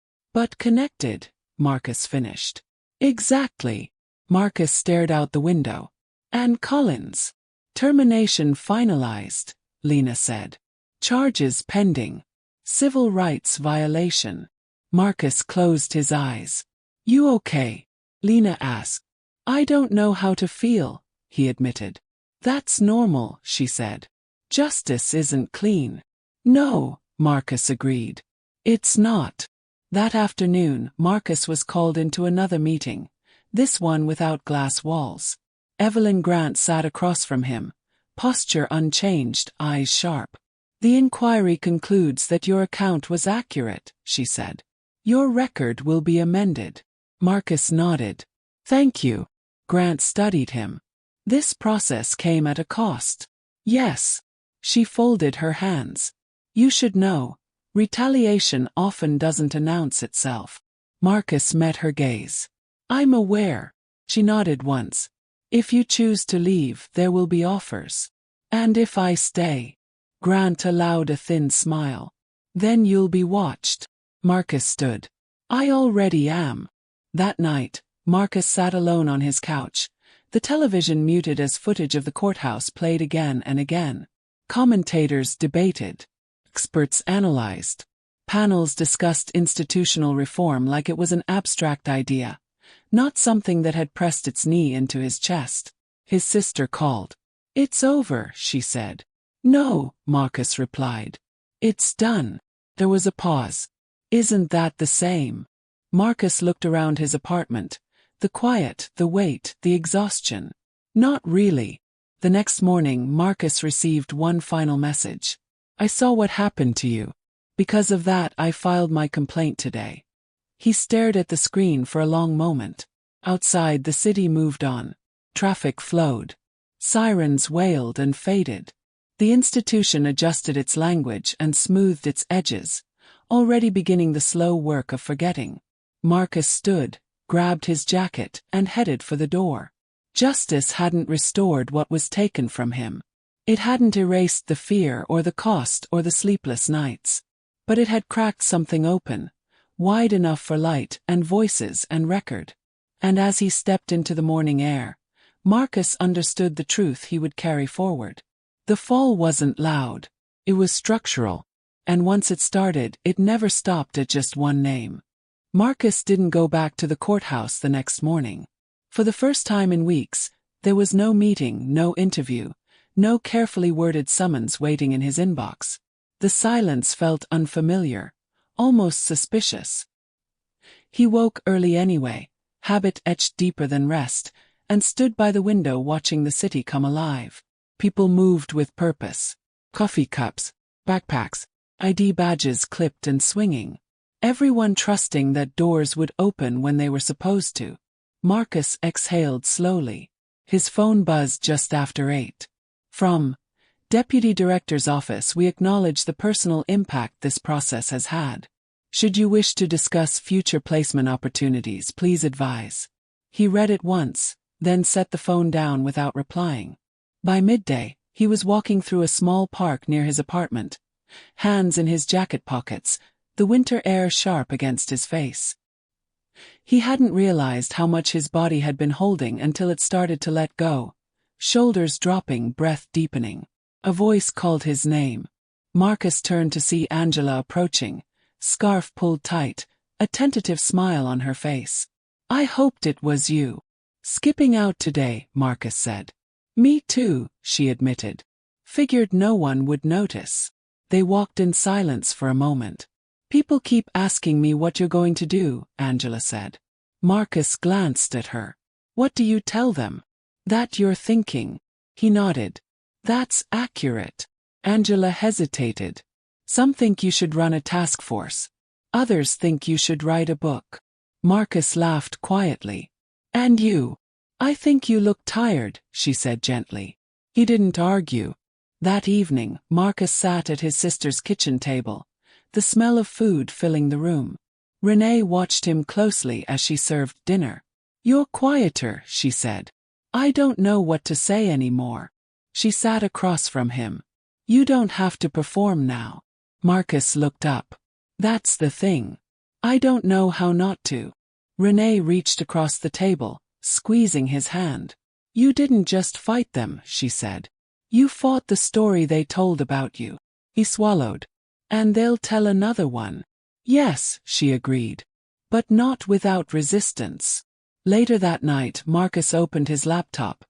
connected, Marcus finished. Exactly. Marcus stared out the window. And Collins. Termination finalized, Lena said. Charges pending. Civil rights violation. Marcus closed his eyes. You okay? Lena asked. I don't know how to feel, he admitted. That's normal, she said. Justice isn't clean. No, Marcus agreed. It's not. That afternoon, Marcus was called into another meeting, this one without glass walls. Evelyn Grant sat across from him, posture unchanged, eyes sharp. The inquiry concludes that your account was accurate, she said. Your record will be amended. Marcus nodded. Thank you. Grant studied him. This process came at a cost. Yes. She folded her hands. You should know, retaliation often doesn't announce itself. Marcus met her gaze. I'm aware. She nodded once. If you choose to leave, there will be offers. And if I stay? Grant allowed a thin smile. Then you'll be watched. Marcus stood. I already am. That night, Marcus sat alone on his couch, the television muted as footage of the courthouse played again and again. Commentators debated. Experts analyzed. Panels discussed institutional reform like it was an abstract idea, not something that had pressed its knee into his chest. His sister called. It's over, she said. No, Marcus replied. It's done. There was a pause. Isn't that the same? Marcus looked around his apartment. The quiet, the weight, the exhaustion. Not really. The next morning, Marcus received one final message. I saw what happened to you. Because of that, I filed my complaint today. He stared at the screen for a long moment. Outside, the city moved on. Traffic flowed. Sirens wailed and faded. The institution adjusted its language and smoothed its edges, already beginning the slow work of forgetting. Marcus stood, grabbed his jacket, and headed for the door. Justice hadn't restored what was taken from him. It hadn't erased the fear or the cost or the sleepless nights. But it had cracked something open, wide enough for light and voices and record. And as he stepped into the morning air, Marcus understood the truth he would carry forward. The fall wasn't loud. It was structural. And once it started, it never stopped at just one name. Marcus didn't go back to the courthouse the next morning. For the first time in weeks, there was no meeting, no interview, no carefully worded summons waiting in his inbox. The silence felt unfamiliar, almost suspicious. He woke early anyway, habit etched deeper than rest, and stood by the window watching the city come alive. People moved with purpose. Coffee cups, backpacks, ID badges clipped and swinging. Everyone trusting that doors would open when they were supposed to. Marcus exhaled slowly. His phone buzzed just after 8. From Deputy Director's Office, we acknowledge the personal impact this process has had. Should you wish to discuss future placement opportunities, please advise. He read it once, then set the phone down without replying. By midday, he was walking through a small park near his apartment, hands in his jacket pockets, the winter air sharp against his face. He hadn't realized how much his body had been holding until it started to let go, shoulders dropping, breath deepening. A voice called his name. Marcus turned to see Angela approaching, scarf pulled tight, a tentative smile on her face. I hoped it was you. Skipping out today, Marcus said. Me too, she admitted. Figured no one would notice. They walked in silence for a moment. People keep asking me what you're going to do, Angela said. Marcus glanced at her. What do you tell them? That you're thinking. He nodded. That's accurate. Angela hesitated. Some think you should run a task force. Others think you should write a book. Marcus laughed quietly. And you? I think you look tired, she said gently. He didn't argue. That evening, Marcus sat at his sister's kitchen table, the smell of food filling the room. Renee watched him closely as she served dinner. You're quieter, she said. I don't know what to say anymore. She sat across from him. You don't have to perform now. Marcus looked up. That's the thing. I don't know how not to. Renee reached across the table, squeezing his hand. You didn't just fight them, she said. You fought the story they told about you. He swallowed. And they'll tell another one. Yes, she agreed. But not without resistance. Later that night, Marcus opened his laptop,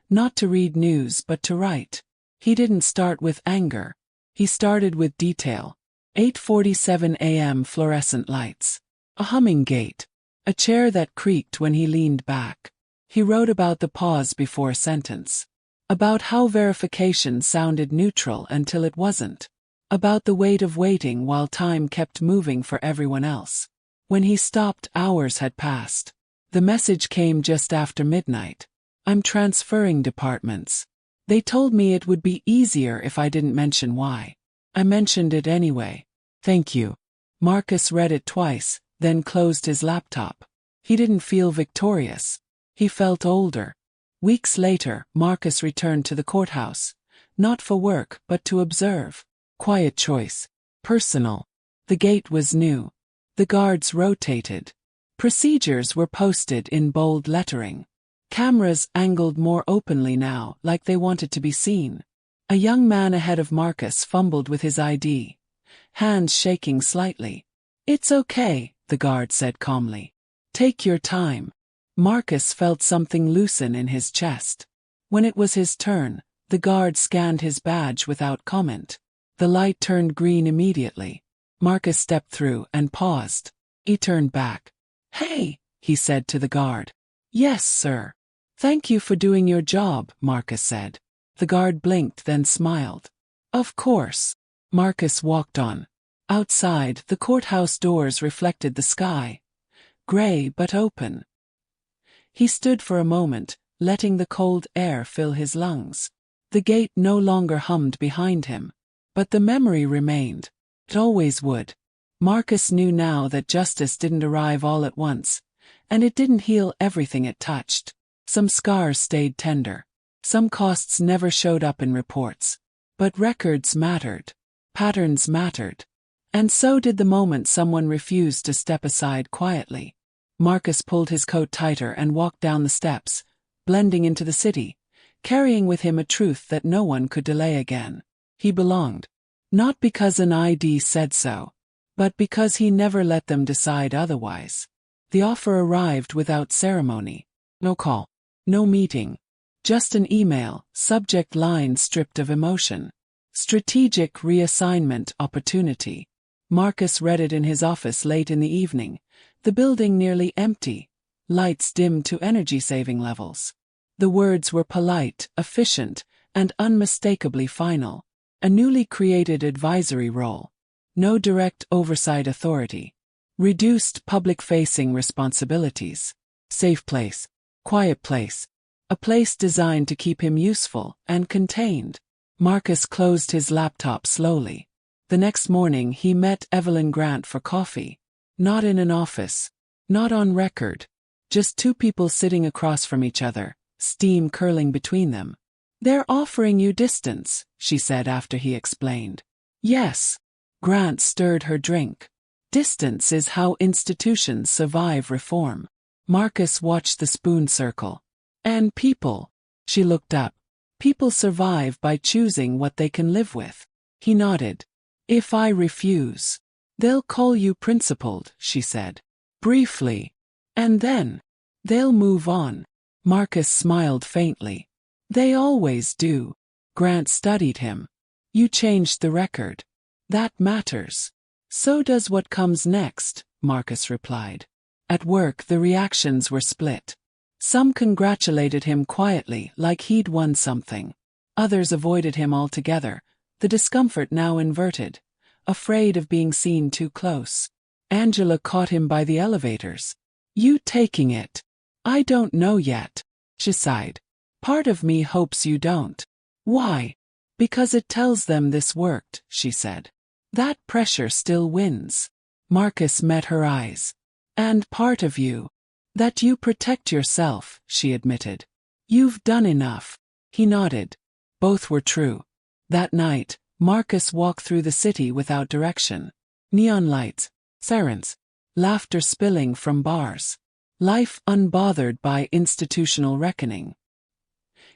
not to read news but to write. He didn't start with anger. He started with detail. 8:47 a.m. fluorescent lights. A humming gate. A chair that creaked when he leaned back. He wrote about the pause before a sentence. About how verification sounded neutral until it wasn't. About the weight of waiting while time kept moving for everyone else. When he stopped, hours had passed. The message came just after midnight. I'm transferring departments. They told me it would be easier if I didn't mention why. I mentioned it anyway. Thank you. Marcus read it twice, then closed his laptop. He didn't feel victorious. He felt older. Weeks later, Marcus returned to the courthouse. Not for work, but to observe. Quiet choice. Personal. The gate was new. The guards rotated. Procedures were posted in bold lettering. Cameras angled more openly now, like they wanted to be seen. A young man ahead of Marcus fumbled with his ID, hands shaking slightly. It's okay, the guard said calmly. Take your time. Marcus felt something loosen in his chest. When it was his turn, the guard scanned his badge without comment. The light turned green immediately. Marcus stepped through and paused. He turned back. Hey, he said to the guard. Yes, sir. Thank you for doing your job, Marcus said. The guard blinked then smiled. Of course. Marcus walked on. Outside, the courthouse doors reflected the sky. Gray but open. He stood for a moment, letting the cold air fill his lungs. The gate no longer hummed behind him. But the memory remained. It always would. Marcus knew now that justice didn't arrive all at once, and it didn't heal everything it touched. Some scars stayed tender. Some costs never showed up in reports. But records mattered. Patterns mattered. And so did the moment someone refused to step aside quietly. Marcus pulled his coat tighter and walked down the steps, blending into the city, carrying with him a truth that no one could delay again. He belonged. Not because an ID said so, but because he never let them decide otherwise. The offer arrived without ceremony. No call. No meeting. Just an email, subject line stripped of emotion. Strategic reassignment opportunity. Marcus read it in his office late in the evening, the building nearly empty, lights dimmed to energy-saving levels. The words were polite, efficient, and unmistakably final. A newly created advisory role. No direct oversight authority. Reduced public-facing responsibilities. Safe place. Quiet place. A place designed to keep him useful and contained. Marcus closed his laptop slowly. The next morning he met Evelyn Grant for coffee. Not in an office. Not on record. Just two people sitting across from each other, steam curling between them. They're offering you distance, she said after he explained. Yes. Grant stirred her drink. Distance is how institutions survive reform. Marcus watched the spoon circle. And people. She looked up. People survive by choosing what they can live with. He nodded. If I refuse, they'll call you principled, she said. Briefly. And then, they'll move on. Marcus smiled faintly. They always do. Grant studied him. You changed the record. That matters. So does what comes next, Marcus replied. At work the reactions were split. Some congratulated him quietly like he'd won something. Others avoided him altogether, the discomfort now inverted, afraid of being seen too close. Angela caught him by the elevators. You taking it? I don't know yet, she sighed. Part of me hopes you don't. Why? Because it tells them this worked, she said. That pressure still wins. Marcus met her eyes. And part of you. That you protect yourself, she admitted. You've done enough. He nodded. Both were true. That night, Marcus walked through the city without direction. Neon lights, sirens, laughter spilling from bars. Life unbothered by institutional reckoning.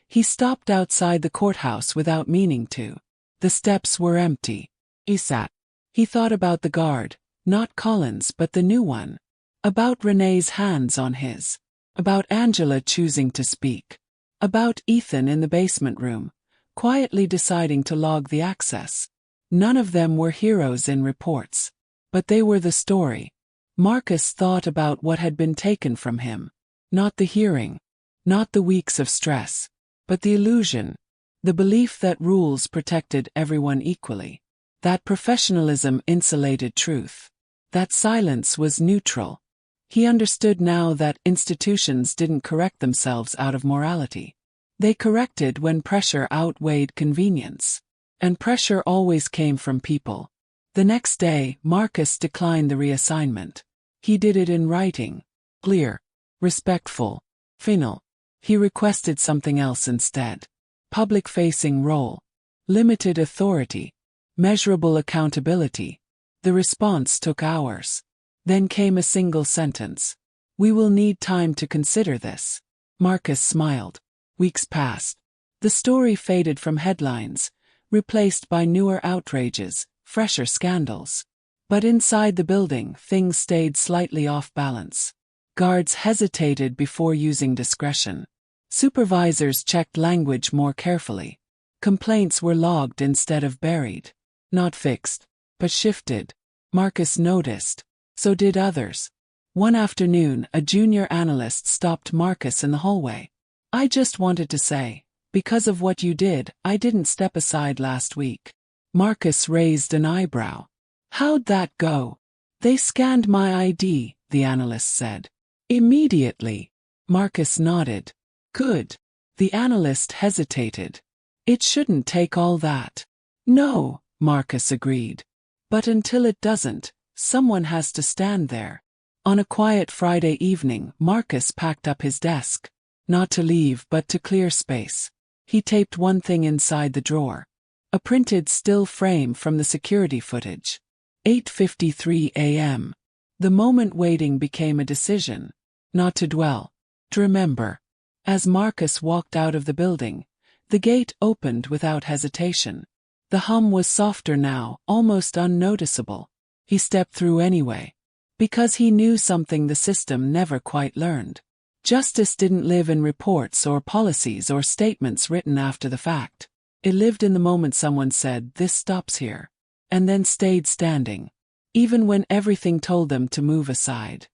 He stopped outside the courthouse without meaning to. The steps were empty. He sat. He thought about the guard, not Collins but the new one. About Renee's hands on his. About Angela choosing to speak. About Ethan in the basement room, quietly deciding to log the access. None of them were heroes in reports. But they were the story. Marcus thought about what had been taken from him. Not the hearing. Not the weeks of stress. But the illusion. The belief that rules protected everyone equally. That professionalism insulated truth. That silence was neutral. He understood now that institutions didn't correct themselves out of morality. They corrected when pressure outweighed convenience. And pressure always came from people. The next day, Marcus declined the reassignment. He did it in writing. Clear. Respectful. Final. He requested something else instead. Public-facing role. Limited authority. Measurable accountability. The response took hours. Then came a single sentence. We will need time to consider this. Marcus smiled. Weeks passed. The story faded from headlines, replaced by newer outrages, fresher scandals. But inside the building, things stayed slightly off balance. Guards hesitated before using discretion. Supervisors checked language more carefully. Complaints were logged instead of buried. Not fixed, but shifted. Marcus noticed. So did others. One afternoon, a junior analyst stopped Marcus in the hallway. I just wanted to say, because of what you did, I didn't step aside last week. Marcus raised an eyebrow. How'd that go? They scanned my ID, the analyst said. Immediately. Marcus nodded. Good. The analyst hesitated. It shouldn't take all that. No, Marcus agreed. But until it doesn't, someone has to stand there. On a quiet Friday evening, Marcus packed up his desk. Not to leave but to clear space. He taped one thing inside the drawer. A printed still frame from the security footage. 8:53 a.m. The moment waiting became a decision. Not to dwell. To remember. As Marcus walked out of the building, the gate opened without hesitation. The hum was softer now, almost unnoticeable. He stepped through anyway. Because he knew something the system never quite learned. Justice didn't live in reports or policies or statements written after the fact. It lived in the moment someone said, "This stops here," and then stayed standing. Even when everything told them to move aside.